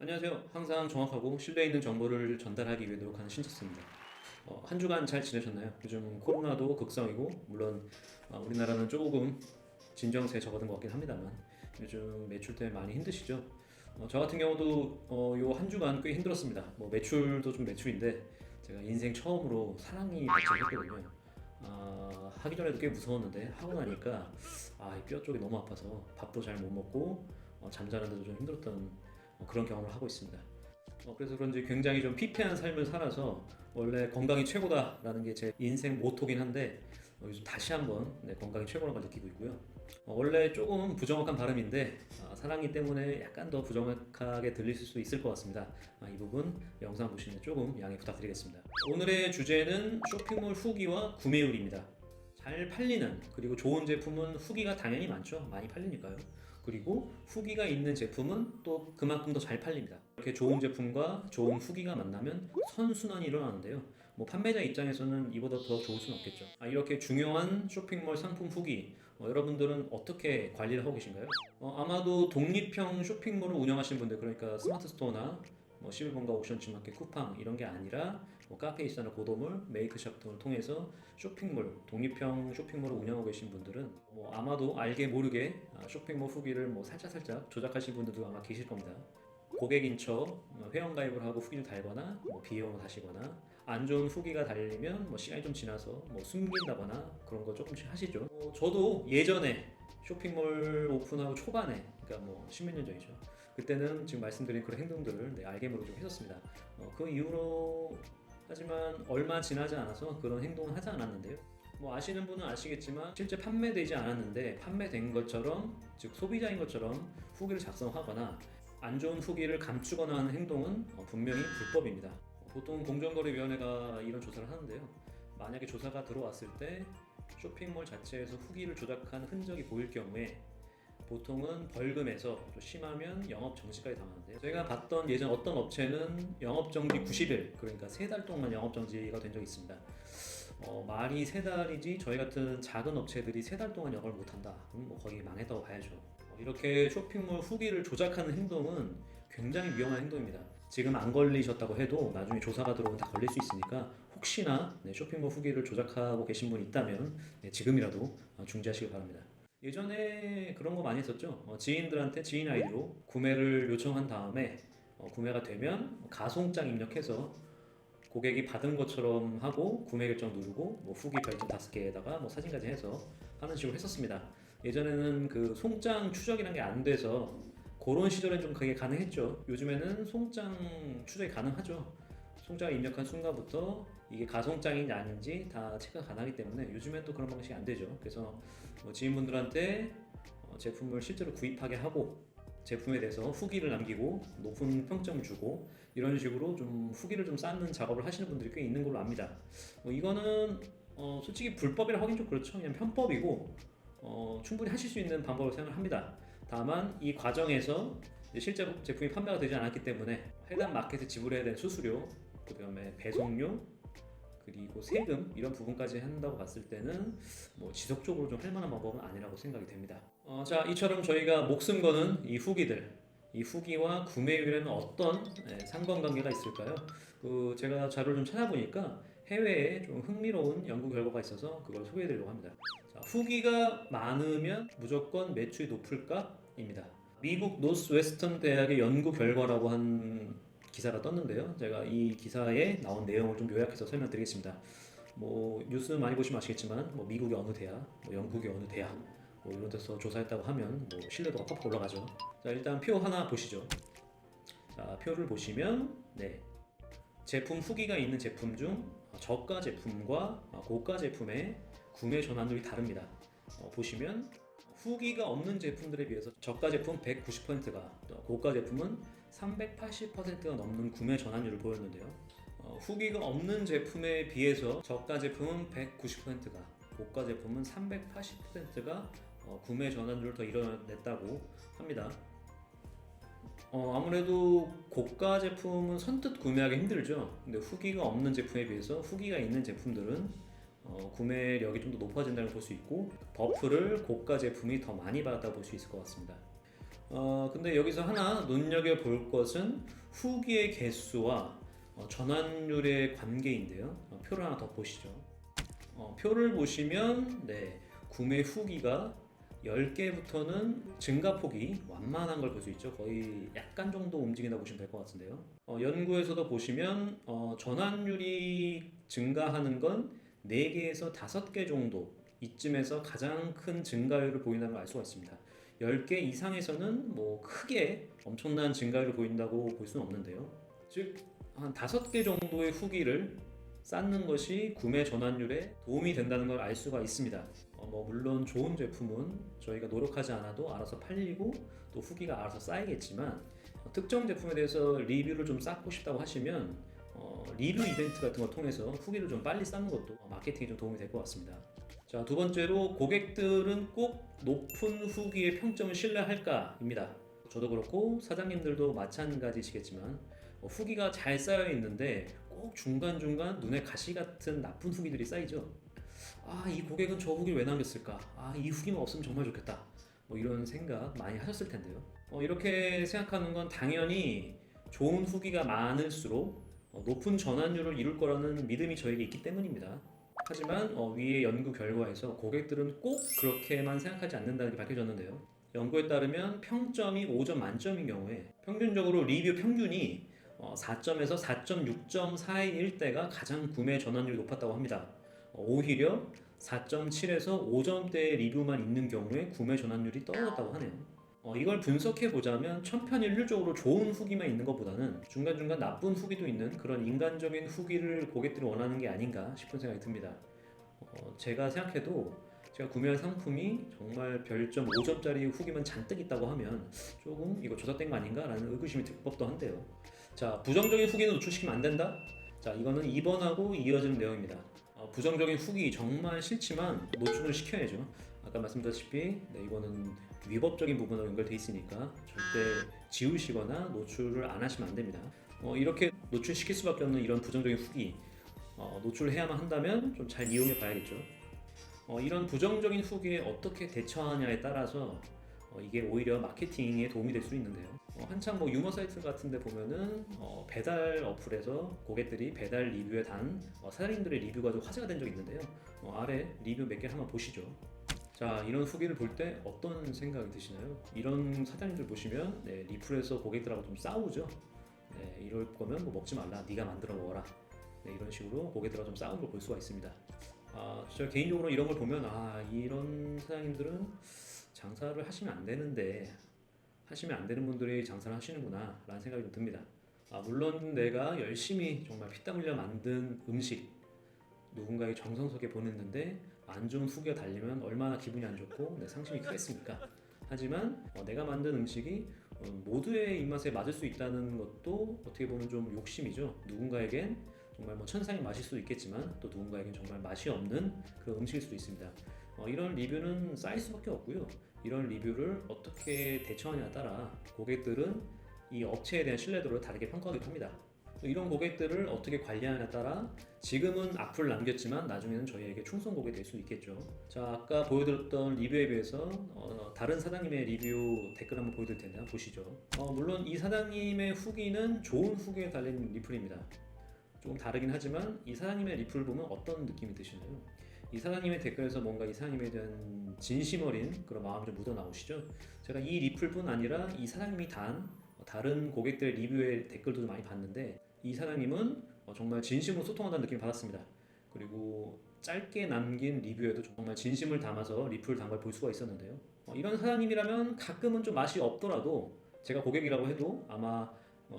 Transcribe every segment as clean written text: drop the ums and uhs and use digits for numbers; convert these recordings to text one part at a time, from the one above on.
안녕하세요. 항상 정확하고 신뢰 있는 정보를 전달하기 위해 노력하는 신지스입니다. 한 주간 잘 지내셨나요? 요즘 코로나도 극성이고 물론 우리나라는 조금 진정세에 접어든 것 같긴 합니다만 요즘 매출 때문에 많이 힘드시죠? 저 같은 경우도 요 한 주간 꽤 힘들었습니다. 뭐 매출도 좀 매출인데 제가 인생 처음으로 사랑니 발치를 했거든요. 하기 전에도 꽤 무서웠는데 하고 나니까 이 뼈 쪽이 너무 아파서 밥도 잘 못 먹고 잠자는데도 좀 힘들었던 그런 경험을 하고 있습니다. 그래서 그런지 굉장히 좀 피폐한 삶을 살아서 원래 건강이 최고다라는 게 제 인생 모토긴 한데 요즘 다시 한번 건강이 최고라는 걸 느끼고 있고요. 원래 조금 부정확한 발음인데 사랑니 때문에 약간 더 부정확하게 들릴 수 있을 것 같습니다. 이 부분 영상 보시면 조금 양해 부탁드리겠습니다. 오늘의 주제는 쇼핑몰 후기와 구매율입니다. 잘 팔리는 그리고 좋은 제품은 후기가 당연히 많죠. 많이 팔리니까요. 그리고 후기가 있는 제품은 또 그만큼 더 잘 팔립니다. 이렇게 좋은 제품과 좋은 후기가 만나면 선순환이 일어나는데요. 뭐 판매자 입장에서는 이보다 더 좋을 수는 없겠죠. 이렇게 중요한 쇼핑몰 상품 후기 여러분들은 어떻게 관리를 하고 계신가요? 아마도 독립형 쇼핑몰을 운영하시는 분들, 그러니까 스마트 스토어나 뭐 11번가 옥션 지마켓 쿠팡 이런 게 아니라 뭐 카페이사나 고도몰, 메이크샵 등을 통해서 쇼핑몰, 독립형 쇼핑몰을 운영하고 계신 분들은 뭐 아마도 알게 모르게 쇼핑몰 후기를 뭐 살짝 조작하신 분들도 아마 계실 겁니다. 고객인 척 회원가입을 하고 후기를 달거나 뭐 비용을 하시거나 안 좋은 후기가 달리면 뭐 시간이 좀 지나서 뭐 숨긴다거나 그런 거 조금씩 하시죠. 저도 예전에 쇼핑몰 오픈하고 초반에, 그러니까 뭐 십몇 년 전이죠. 그때는 지금 말씀드린 그런 행동들을 알게 모르게 좀 했었습니다. 그 이후로 하지만 얼마 지나지 않아서 그런 행동을 하지 않았는데요. 뭐 아시는 분은 아시겠지만 실제 판매되지 않았는데 판매된 것처럼, 즉 소비자인 것처럼 후기를 작성하거나 안 좋은 후기를 감추거나 하는 행동은 분명히 불법입니다. 보통 공정거래위원회가 이런 조사를 하는데요. 만약에 조사가 들어왔을 때 쇼핑몰 자체에서 후기를 조작한 흔적이 보일 경우에 보통은 벌금에서 또 심하면 영업 정지까지 당하는데요. 제가 봤던 예전 어떤 업체는 영업 정지 90일, 그러니까 3달 동안 영업 정지가 된 적이 있습니다. 말이 3달이지 저희 같은 작은 업체들이 3달 동안 영업을 못한다. 그럼 뭐 거의 망했다고 봐야죠. 이렇게 쇼핑몰 후기를 조작하는 행동은 굉장히 위험한 행동입니다. 지금 안 걸리셨다고 해도 나중에 조사가 들어오면 다 걸릴 수 있으니까 혹시나 쇼핑몰 후기를 조작하고 계신 분이 있다면 지금이라도 중지하시기 바랍니다. 예전에 그런 거 많이 했었죠. 지인들한테 지인 아이디로 구매를 요청한 다음에 구매가 되면 가송장 입력해서 고객이 받은 것처럼 하고 구매 결정 누르고 뭐 후기 별점 5개에다가 뭐 사진까지 해서 하는 식으로 했었습니다. 예전에는 그 송장 추적이라는 게 안 돼서 그런 시절엔 좀 그게 가능했죠. 요즘에는 송장 추적이 가능하죠. 송장을 입력한 순간부터 이게 가송장인지 아닌지 다 체크가 가능하기 때문에 요즘엔 또 그런 방식이 안 되죠. 그래서 뭐 지인분들한테 제품을 실제로 구입하게 하고 제품에 대해서 후기를 남기고 높은 평점을 주고 이런 식으로 좀 후기를 좀 쌓는 작업을 하시는 분들이 꽤 있는 걸로 압니다. 이거는 솔직히 불법이라 하긴 좀 그렇죠. 그냥 편법이고 충분히 하실 수 있는 방법을 생각합니다. 다만 이 과정에서 실제 제품이 판매가 되지 않았기 때문에 해당 마켓에 지불해야 되는 수수료, 그 다음에 배송료, 그리고 세금 이런 부분까지 한다고 봤을 때는 뭐 지속적으로 좀 할 만한 방법은 아니라고 생각이 됩니다. 자, 이처럼 저희가 목숨 거는 이 후기들, 이 후기와 구매율에는 어떤 상관관계가 있을까요? 제가 자료를 좀 찾아보니까 해외에 좀 흥미로운 연구 결과가 있어서 그걸 소개해드리려고 합니다. 자, 후기가 많으면 무조건 매출이 높을까입니다. 미국 노스웨스턴 대학의 연구 결과라고 한 기사가 떴는데요. 제가 이 기사에 나온 내용을 좀 요약해서 설명드리겠습니다. 뭐 뉴스 많이 보시면 아시겠지만 뭐 미국의 어느 대학, 뭐 영국의 어느 대학 뭐 이런 데서 조사했다고 하면 뭐 신뢰도가 팍팍 올라가죠. 자, 일단 표 하나 보시죠. 자, 표를 보시면 제품 후기가 있는 제품 중 저가 제품과 고가 제품의 구매 전환율이 다릅니다. 보시면 후기가 없는 제품들에 비해서 저가 제품 190%가, 고가 제품은 380%가 넘는 구매 전환율을 보였는데요. 후기가 없는 제품에 비해서 저가 제품은 190%가, 고가 제품은 380%가 구매 전환율을 더 이뤄냈다고 합니다. 아무래도 고가 제품은 선뜻 구매하기 힘들죠. 근데 후기가 없는 제품에 비해서 후기가 있는 제품들은 구매력이 좀 더 높아진다는 걸 볼 수 있고, 버프를 고가 제품이 더 많이 받았다고 볼 수 있을 것 같습니다. 근데 여기서 하나 눈여겨볼 것은 후기의 개수와 전환율의 관계인데요. 표를 하나 더 보시죠. 표를 보시면 네, 구매 후기가 10개부터는 증가폭이 완만한 걸 볼 수 있죠. 거의 약간 정도 움직인다고 보시면 될 것 같은데요. 연구에서도 보시면 전환율이 증가하는 건 4개에서 5개 정도 이쯤에서 가장 큰 증가율을 보인다는 걸 알 수가 있습니다. 10개 이상에서는 뭐 크게 엄청난 증가율을 보인다고 볼 수는 없는데요. 즉, 한 5개 정도의 후기를 쌓는 것이 구매 전환율에 도움이 된다는 걸 알 수가 있습니다. 물론 좋은 제품은 저희가 노력하지 않아도 알아서 팔리고 또 후기가 알아서 쌓이겠지만 특정 제품에 대해서 리뷰를 좀 쌓고 싶다고 하시면 리뷰 이벤트 같은 걸 통해서 후기를 좀 빨리 쌓는 것도 마케팅에 좀 도움이 될 것 같습니다. 자, 두 번째로 고객들은 꼭 높은 후기의 평점을 신뢰할까입니다. 저도 그렇고 사장님들도 마찬가지시겠지만 후기가 잘 쌓여 있는데 꼭 중간중간 눈에 가시 같은 나쁜 후기들이 쌓이죠. 이 고객은 저 후기를 왜 남겼을까? 이 후기만 없으면 정말 좋겠다. 이런 생각 많이 하셨을 텐데요. 이렇게 생각하는 건 당연히 좋은 후기가 많을수록 높은 전환율을 이룰 거라는 믿음이 저에게 있기 때문입니다. 하지만 위의 연구 결과에서 고객들은 꼭 그렇게만 생각하지 않는다는 게 밝혀졌는데요. 연구에 따르면 평점이 5점 만점인 경우에 평균적으로 리뷰 평균이 4점에서 4.6점 사이일 때가 가장 구매 전환율이 높았다고 합니다. 오히려 4.7에서 5점대의 리뷰만 있는 경우에 구매 전환율이 떨어졌다고 하네요. 이걸 분석해 보자면 천편일률적으로 좋은 후기만 있는 것보다는 중간중간 나쁜 후기도 있는 그런 인간적인 후기를 고객들이 원하는 게 아닌가 싶은 생각이 듭니다. 제가 생각해도 제가 구매한 상품이 정말 별점 5점짜리 후기만 잔뜩 있다고 하면 조금 이거 조작된 거 아닌가 라는 의구심이 들 법도 한데요. 자, 부정적인 후기는 노출시키면 안 된다? 자, 이거는 2번하고 이어지는 내용입니다. 부정적인 후기 정말 싫지만 노출을 시켜야죠. 아까 말씀드렸다시피 이거는 위법적인 부분으로 연결돼 있으니까 절대 지우시거나 노출을 안 하시면 안 됩니다. 이렇게 노출시킬 수밖에 없는 이런 부정적인 후기 노출해야만 한다면 좀 잘 이용해 봐야겠죠. 이런 부정적인 후기에 어떻게 대처하냐에 따라서 이게 오히려 마케팅에 도움이 될 수 있는데요. 한창 유머 사이트 같은 데 보면은 배달 어플에서 고객들이 배달 리뷰에 단 사장님들의 리뷰가 좀 화제가 된 적이 있는데요. 아래 리뷰 몇 개를 한번 보시죠. 자, 이런 후기를 볼 때 어떤 생각이 드시나요? 이런 사장님들 보시면 리플에서 고객들하고 좀 싸우죠. 이럴 거면 먹지 말라, 네가 만들어 먹어라. 이런 식으로 고객들하고 좀 싸우는 걸 볼 수가 있습니다. 제가 개인적으로 이런 걸 보면 이런 사장님들은 장사를 하시면 안 되는데 하시면 안 되는 분들이 장사를 하시는구나 라는 생각이 좀 듭니다. 물론 내가 열심히 정말 피땀 흘려 만든 음식 누군가의 정성스럽게 보냈는데 안 좋은 후기가 달리면 얼마나 기분이 안 좋고 내 상심이 크겠습니까? 하지만 내가 만든 음식이 모두의 입맛에 맞을 수 있다는 것도 어떻게 보면 좀 욕심이죠. 누군가에겐 정말 천상의 맛일 수도 있겠지만 또 누군가에겐 정말 맛이 없는 그런 음식일 수도 있습니다. 이런 리뷰는 쌓일 수밖에 없고요. 이런 리뷰를 어떻게 대처하냐에 따라 고객들은 이 업체에 대한 신뢰도를 다르게 평가하기도 합니다. 이런 고객들을 어떻게 관리하냐에 따라 지금은 악플을 남겼지만 나중에는 저희에게 충성 고객이 될 수 있겠죠. 자, 아까 보여드렸던 리뷰에 비해서 다른 사장님의 리뷰 댓글 한번 보여드릴 텐데 한번 보시죠. 물론 이 사장님의 후기는 좋은 후기에 달린 리플입니다. 조금 다르긴 하지만 이 사장님의 리플을 보면 어떤 느낌이 드시나요? 이 사장님의 댓글에서 뭔가 이 사장님에 대한 진심 어린 그런 마음이 좀 묻어 나오시죠? 제가 이 리플뿐 아니라 이 사장님이 단 다른 고객들의 리뷰의 댓글도 많이 봤는데 이 사장님은 정말 진심으로 소통한다는 느낌을 받았습니다. 그리고 짧게 남긴 리뷰에도 정말 진심을 담아서 리플을 단 걸 볼 수가 있었는데요. 이런 사장님이라면 가끔은 좀 맛이 없더라도 제가 고객이라고 해도 아마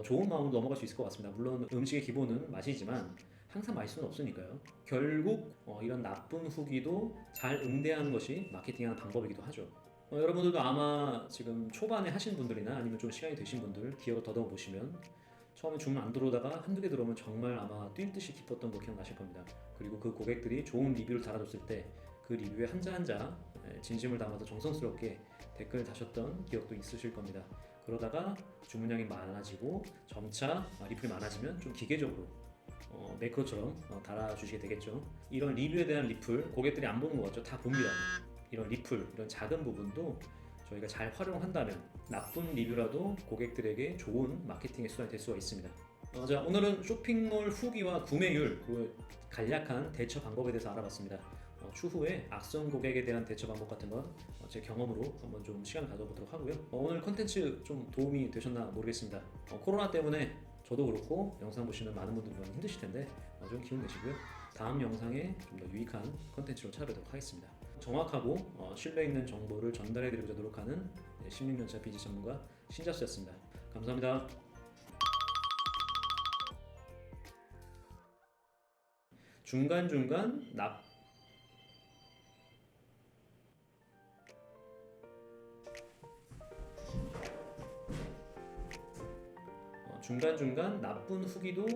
좋은 마음으로 넘어갈 수 있을 것 같습니다. 물론 음식의 기본은 맛이지만 항상 맛있을 수는 없으니까요. 결국 이런 나쁜 후기도 잘 응대하는 것이 마케팅하는 방법이기도 하죠. 여러분들도 아마 지금 초반에 하신 분들이나 아니면 좀 시간이 되신 분들 기억을 더듬어 보시면 처음에 주문 안 들어오다가 한두 개 들어오면 정말 아마 뛸 듯이 기뻤던 거 기억나실 겁니다. 그리고 그 고객들이 좋은 리뷰를 달아줬을 때 그 리뷰에 한자 한자 진심을 담아서 정성스럽게 댓글을 다셨던 기억도 있으실 겁니다. 그러다가 주문량이 많아지고 점차 리플이 많아지면 좀 기계적으로 매크로처럼 달아주시게 되겠죠. 이런 리뷰에 대한 리플 고객들이 안 보는 것 같죠? 다 봅니다. 이런 리플, 이런 작은 부분도 저희가 잘 활용한다면 나쁜 리뷰라도 고객들에게 좋은 마케팅의 수단이 될 수가 있습니다. 자, 오늘은 쇼핑몰 후기와 구매율 그리고 간략한 대처 방법에 대해서 알아봤습니다. 추후에 악성 고객에 대한 대처 방법 같은 건 제 경험으로 한번 좀 시간 가져보도록 하고요. 오늘 컨텐츠 좀 도움이 되셨나 모르겠습니다. 코로나 때문에 저도 그렇고 영상 보시는 많은 분들 많이 힘드실 텐데 좀 기운 내시고요. 다음 영상에 좀 더 유익한 컨텐츠로 찾아뵙도록 하겠습니다. 정확하고 신뢰 있는 정보를 전달해 드리고자 노력하는 16년차 비즈 전문가 신자수였습니다. 감사합니다. 중간중간 중간중간 나쁜 후기도